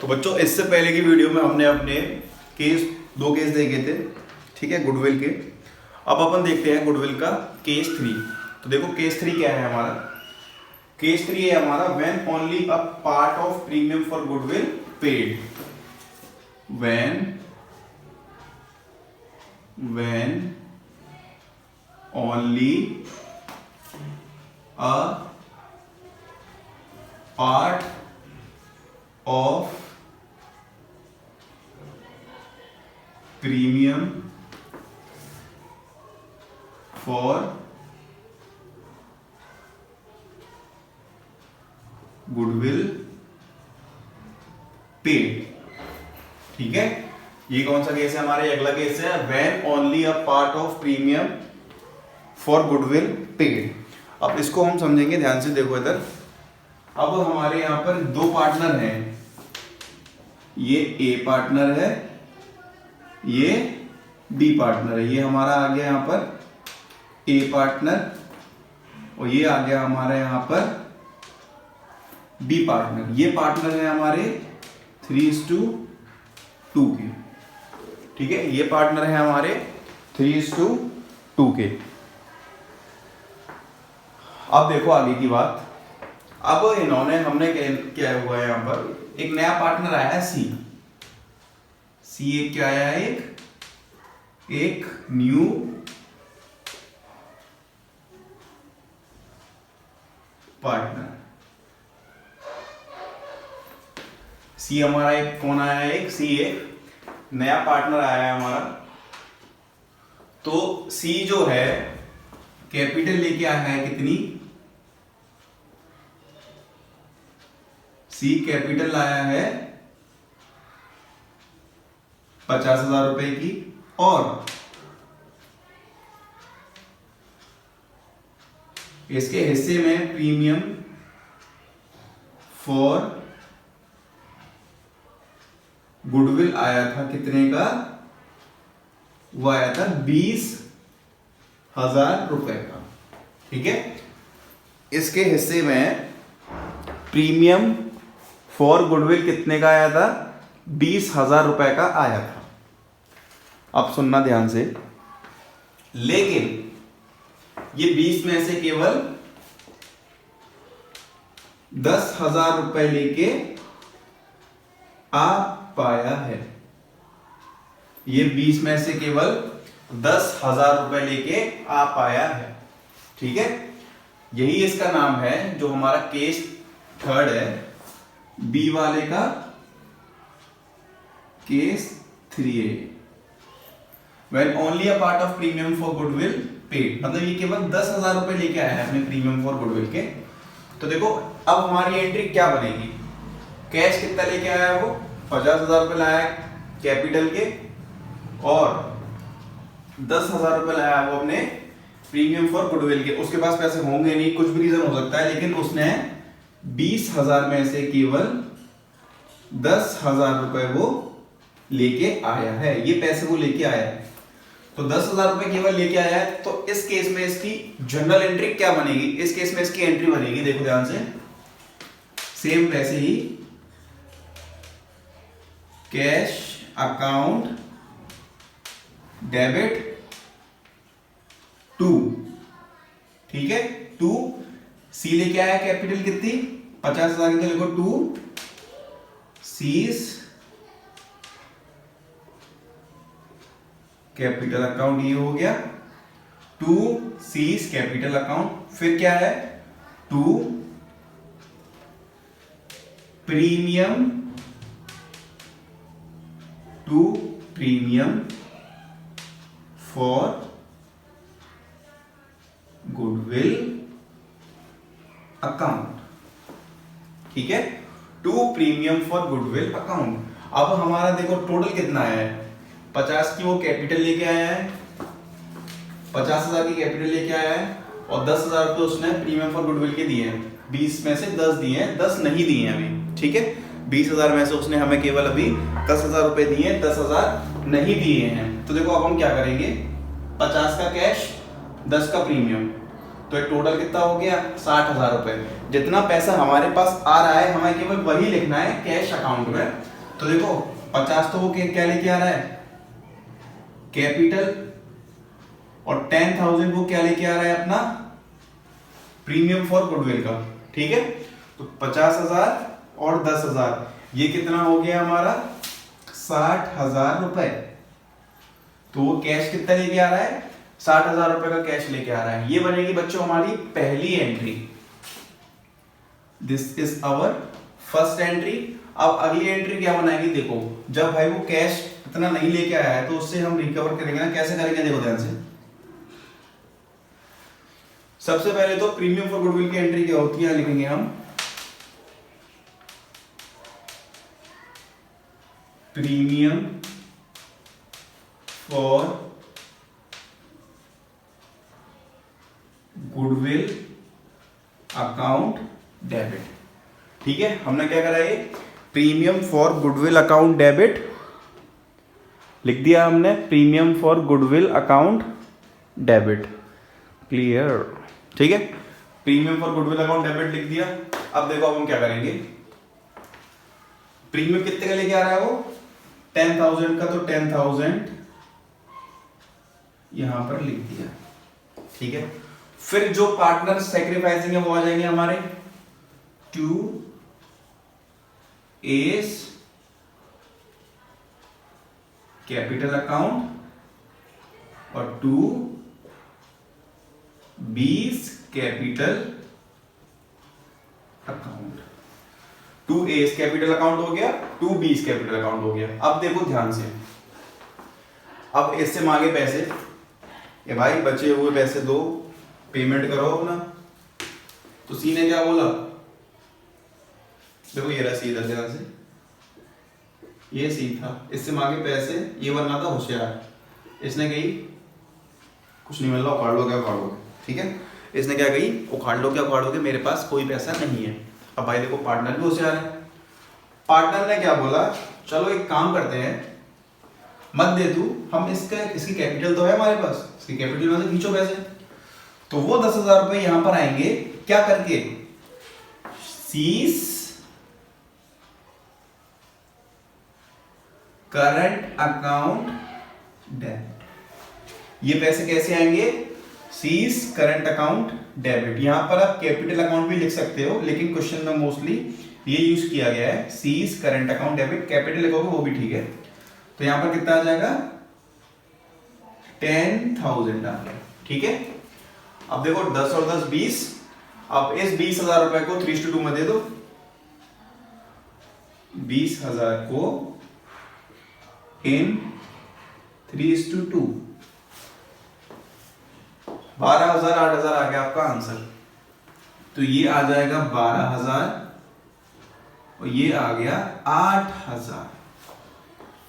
तो बच्चों इससे पहले की वीडियो में हमने अपने दो केस देखे थे, ठीक है, गुडविल के। अब अपन देखते हैं गुडविल का केस 3। तो देखो केस 3 क्या है हमारा। केस 3 है हमारा when only a part of premium for goodwill paid. When only a part of premium for goodwill paid, ठीक है। ये कौन सा केस है हमारा? अगला केस है when only a part of premium for goodwill paid. अब इसको हम समझेंगे, ध्यान से देखो इधर। अब हमारे यहां पर दो पार्टनर हैं, ये ए पार्टनर है, ये बी पार्टनर है। ये हमारा आ गया यहां पर ए पार्टनर और ये आ गया हमारा यहां पर बी पार्टनर। ये पार्टनर है हमारे 3:2 के, ठीक है। ये पार्टनर है हमारे 3:2 के। अब देखो आगे की बात। अब हमने क्या हुआ है यहां पर, एक नया पार्टनर आया है सी। एक क्या आया है? एक न्यू पार्टनर। सी हमारा एक कौन आया है? एक नया पार्टनर आया है हमारा। तो सी जो है कैपिटल लेके आया है कितनी? सी कैपिटल लाया है 50,000 रुपए की, और इसके हिस्से में प्रीमियम फॉर गुडविल आया था कितने का? वो आया था 20,000 रुपए का, ठीक है। इसके हिस्से में प्रीमियम फॉर गुडविल कितने का आया था? 20,000 रुपए का आया था। अब सुनना ध्यान से, लेकिन ये 20 में से केवल 10,000 रुपए लेके आ पाया है। ये 20 में से केवल 10,000 रुपए लेके आ पाया है, ठीक है। यही इसका नाम है, जो हमारा केस 3 है, बी वाले का case 3A। When only a part of premium for goodwill paid, मतलब ये केवल 10,000 रुपए लेके आया है अपने प्रीमियम फॉर गुडविल के। तो देखो अब हमारी एंट्री क्या बनेगी? कैश कितना लेके आया है? वो 50,000 रुपए लाया है कैपिटल के, और 10,000 रुपए लाया है वो अपने प्रीमियम फॉर गुडविल के। उसके पास पैसे होंगे नहीं, कुछ भी रीजन हो सकता है, लेकिन उसने 20,000 में से केवल 10,000 रुपए वो लेके आया है। ये पैसे वो लेके आया है, तो 10,000 रुपए केवल लेके आया है। तो इस केस में इसकी जनरल एंट्री क्या बनेगी? इस केस में इसकी एंट्री बनेगी, देखो ध्यान से, सेम वैसे ही, कैश अकाउंट डेबिट 2, ठीक है। 2 सी लेके आया कैपिटल कितनी? 50,000 की, तो लिखो 2 सीज कैपिटल अकाउंट। ये हो गया 2 सीज कैपिटल अकाउंट। फिर क्या है? 2 प्रीमियम फॉर गुडविल अकाउंट, ठीक है। 2 प्रीमियम फॉर गुडविल अकाउंट। अब हमारा देखो टोटल कितना है? 50 की वो कैपिटल लेके आया है, 50,000 की कैपिटल लेके आया है, और 10,000 तो उसने प्रीमियम फॉर गुडविल के दिए हैं। 20 में से 10 दिए हैं, 10 नहीं दिए हैं अभी, ठीक है। 20,000 में से उसने हमें केवल अभी 10,000 रुपए दिए हैं, 10,000 नहीं दिए हैं। तो देखो अब हम क्या करेंगे, 50 का कैश, 10 का प्रीमियम, तो एक टोटल कितना हो गया 60,000 रुपए। जितना पैसा हमारे पास आ रहा है हमें केवल वही लिखना है कैश अकाउंट में, तो देखो 50 तो वो क्या लेके आ रहा है, कैपिटल, और 10,000 वो क्या लेके आ रहा है, अपना प्रीमियम फॉर गुडविल का। ठीक है, तो 50,000 और 10,000, ये कितना हो गया हमारा 60,000 रुपए। तो वो कैश कितना लेके आ रहा है, 60,000 रुपए का कैश लेके आ रहा है। ये बनेगी बच्चों हमारी पहली entry, this is our first entry. अब अगली एंट्री क्या बनाएगी, देखो जब भाई वो कैश इतना नहीं लेके आया है तो उससे हम रिकवर करेंगे ना, कैसे करेंगे, देखो ध्यान से। सबसे पहले तो प्रीमियम फॉर गुडविल की एंट्री क्या होती है, लिखेंगे हम premium for goodwill account debit. ठीक है, हमने क्या करा है, premium for goodwill account debit लिख दिया हमने, premium for goodwill account debit, clear. ठीक है, premium for goodwill account debit लिख दिया। अब देखो अब हम क्या करेंगे, प्रीमियम कितने का लेके आ रहा है वो 10,000 का, तो 10,000 यहां पर लिख दिया। ठीक है, फिर जो पार्टनर सेक्रीफाइसिंग है वो आ जाएंगे हमारे 2 A's कैपिटल अकाउंट और 2 B's capital account. 2 A's capital account हो गया, 2 B's कैपिटल अकाउंट हो गया। अब देखो ध्यान से, अब इससे मांगे पैसे, ये भाई बचे हुए पैसे दो, पेमेंट करो अपना। तो सी ने क्या बोला, देखो ये रहा सी, इधर ध्यान से, ये सी था, इससे मांगे पैसे, ये बनना था होशियार, इसने कही कुछ नहीं मिल रहा, उखाड़ लो क्या उखाड़ोगे। ठीक है, इसने क्या कही, उखाड़ लो क्या उखाड़ोगे, मेरे पास कोई पैसा नहीं है। अब भाई देखो पार्टनर भी होशियार है, पार्टनर ने क्या बोला, चलो एक काम करते हैं, मत दे तू, हम इसकी कैपिटल तो है हमारे पास, इसकी कैपिटल में से खींचो पैसे। तो वो 10,000 रुपए यहां पर आएंगे क्या करके, सीज करंट अकाउंट डेबिट। ये पैसे कैसे आएंगे, सीज करंट अकाउंट डेबिट। यहां पर आप कैपिटल अकाउंट भी लिख सकते हो, लेकिन क्वेश्चन में मोस्टली ये यूज किया गया है, C's current account debit. Capital लिखोगे वो भी ठीक है। तो यहां पर कितना आ जाएगा 10,000 आ गया। ठीक है, अब देखो 10 और 10 20, अब इस 20,000 रुपए को 3:2 में दे दो, 20,000 को इन 3:2, 12,000 8,000 आ गया आपका आंसर। तो ये आ जाएगा 12,000 और ये आ गया 8,000।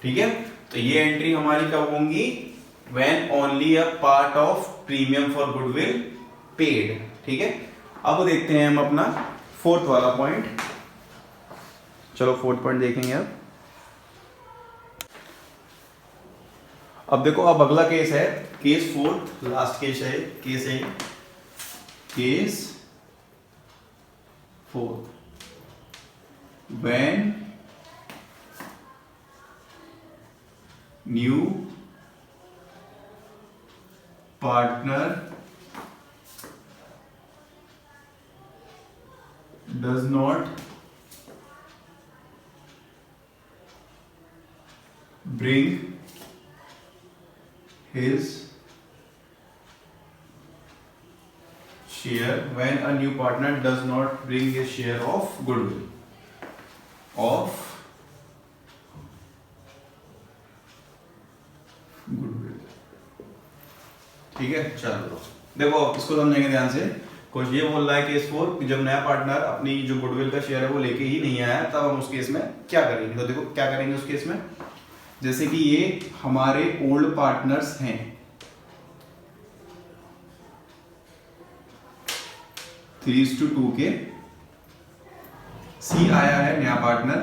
ठीक है, तो ये एंट्री हमारी कब होंगी, when only a part of premium for goodwill paid। ठीक है, अब देखते हैं हम अपना फोर्थ वाला पॉइंट। चलो फोर्थ पॉइंट देखेंगे अब देखो, अब अगला केस है केस फोर्थ, लास्ट केस है, case fourth, when new partner does not bring his share, when a new partner does not bring his share of goodwill ठीक है, चलो देखो इसको समझेंगे ध्यान से। कुछ ये बोल रहा है केस 4 कि जब नया पार्टनर अपनी जो गुडविल का शेयर है वो लेके ही नहीं आया, तब हम उस केस में क्या करेंगे। तो देखो क्या करेंगे उस केस में, जैसे कि ये हमारे ओल्ड पार्टनर्स हैं, थ्री टू टू के, सी आया है नया पार्टनर,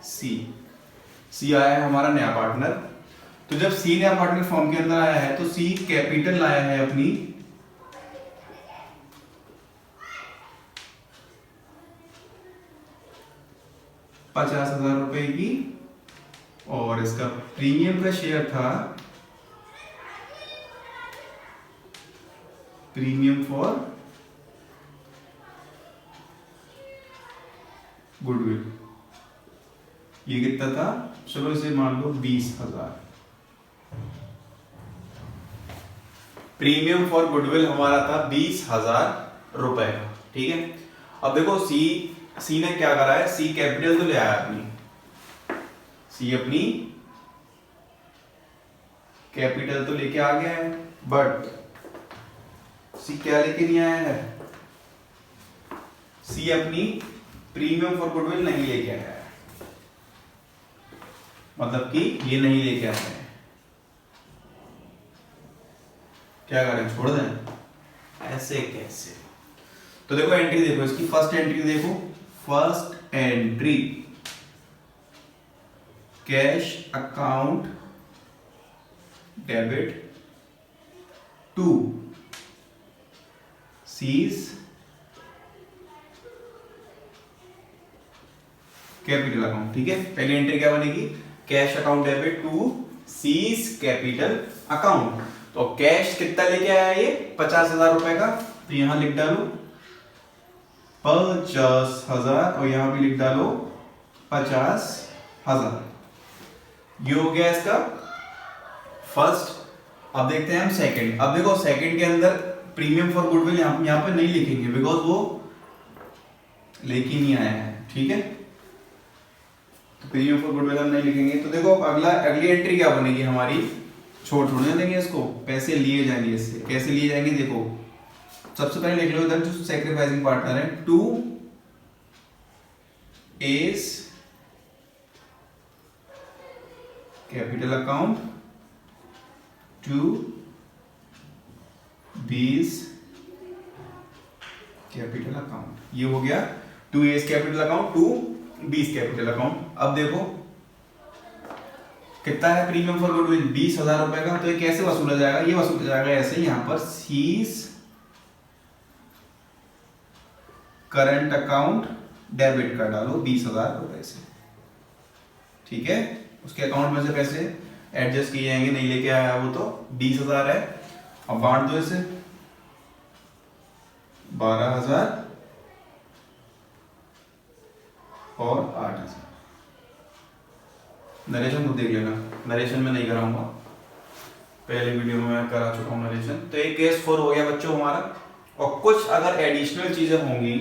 सी आया है हमारा नया पार्टनर। तो जब सी नया पार्टनर फॉर्म के अंदर आया है तो सी कैपिटल लाया है अपनी, 50,000 रुपए की, और इसका प्रीमियम का शेयर था प्रीमियम फॉर गुडविल, ये कितना था, चलो इसे मान लो 20,000। प्रीमियम फॉर गुडविल हमारा था 20,000 रुपए का, ठीक है। अब देखो सी ने क्या करा है, सी कैपिटल तो ले आया अपनी, सी अपनी कैपिटल तो लेके आ गया है, बट सी क्या लेके नहीं आया है, सी अपनी प्रीमियम फॉर गुडविल नहीं लेके आया है, मतलब कि ये नहीं लेके आया है। क्या करें, छोड़ दें, ऐसे कैसे। तो देखो एंट्री देखो, इसकी फर्स्ट एंट्री देखो, first entry cash account debit to C's capital account, ठीक है। पहली एंट्री क्या बनेगी, cash account debit to C's capital account. तो कैश कितना लेके आया ये, 50,000 रुपए का, तो यहां लिख डालो 50,000 और यहां भी लिख डालो 50,000। ये हो गया इसका फर्स्ट। अब देखते हैं हम सेकंड। अब देखो सेकंड के अंदर प्रीमियम फॉर गुडविल यहां पे नहीं लिखेंगे, बिकॉज वो लेके नहीं आया है, ठीक है। तो प्रीमियम फॉर गुडविल हम नहीं लिखेंगे। तो देखो अगली एंट्री क्या बनेगी हमारी, छोड़ने देंगे इसको, पैसे लिए जाएंगे इससे। कैसे लिए जाएंगे देखो, सबसे पहले लिख लो इधर जो सैक्रिफाइसिंग पार्टनर है, to S capital account to B's capital account. ये हो गया to S capital account to B's capital account. अब देखो कितना है प्रीमियम फॉर गुडविल, 20,000 रुपए का। तो ये कैसे वसूला जाएगा, ये वसूला जाएगा ऐसे, यहां पर सीज करंट अकाउंट डेबिट कर डालो 20,000 रुपए से, ठीक है। उसके अकाउंट में से पैसे एडजस्ट किए जाएंगे, नहीं लेके आया वो, तो 20,000 है। अब बांट दो इसे, 12,000 और 8,000। नरेशन को देख लेना, नरेशन में नहीं कराऊंगा, पहले वीडियो में मैं करा चुका हूं नरेशन। तो एक केस 4 हो गया बच्चों हमारा। और कुछ अगर एडिशनल चीजें होंगी,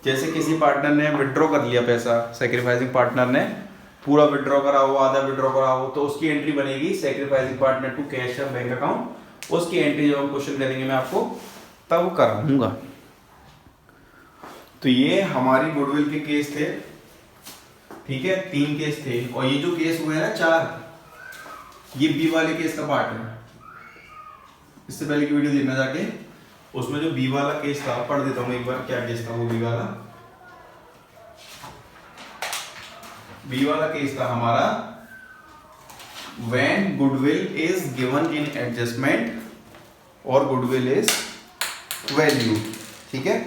जैसे किसी पार्टनर ने विड्रॉ कर लिया पैसा, सैक्रिफाइसिंग पार्टनर ने पूरा विड्रॉ करा हो, आधा विड्रॉ करा हो, तो उसकी एंट्री बनेगी सैक्रिफाइसिंग पार्टनर टू कैश और बैंक अकाउंट। उसकी एंट्री जब हम क्वेश्चन करेंगे मैं आपको तब कराऊंगा। तो ये हमारी गुडविल के केस थे, ठीक है। 3 केस थे, और ये जो केस हुए हैं ना 4, ये बी वाले केस का पार्ट है। इससे पहले की वीडियो देखना जाके, उसमें जो बी वाला केस था, पढ़ देता हूं एक बार क्या केस था वो बी वाला। बी वाला केस था हमारा when goodwill is given in adjustment और गुडविल इज वैल्यू, ठीक है।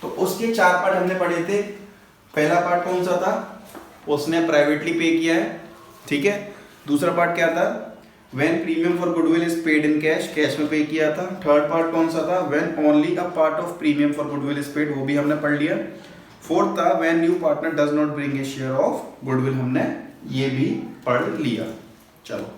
तो उसके 4 पार्ट हमने पढ़े थे। पहला पार्ट कौन सा था, उसने प्राइवेटली पे किया है, ठीक है। दूसरा पार्ट क्या था, when premium for goodwill is paid in cash, cash में पे किया था। थर्ड पार्ट कौन सा था, when only a part of premium for goodwill is paid, वो भी हमने पढ़ लिया। फोर्थ था when new partner does not bring a share of goodwill, हमने ये भी पढ़ लिया। चलो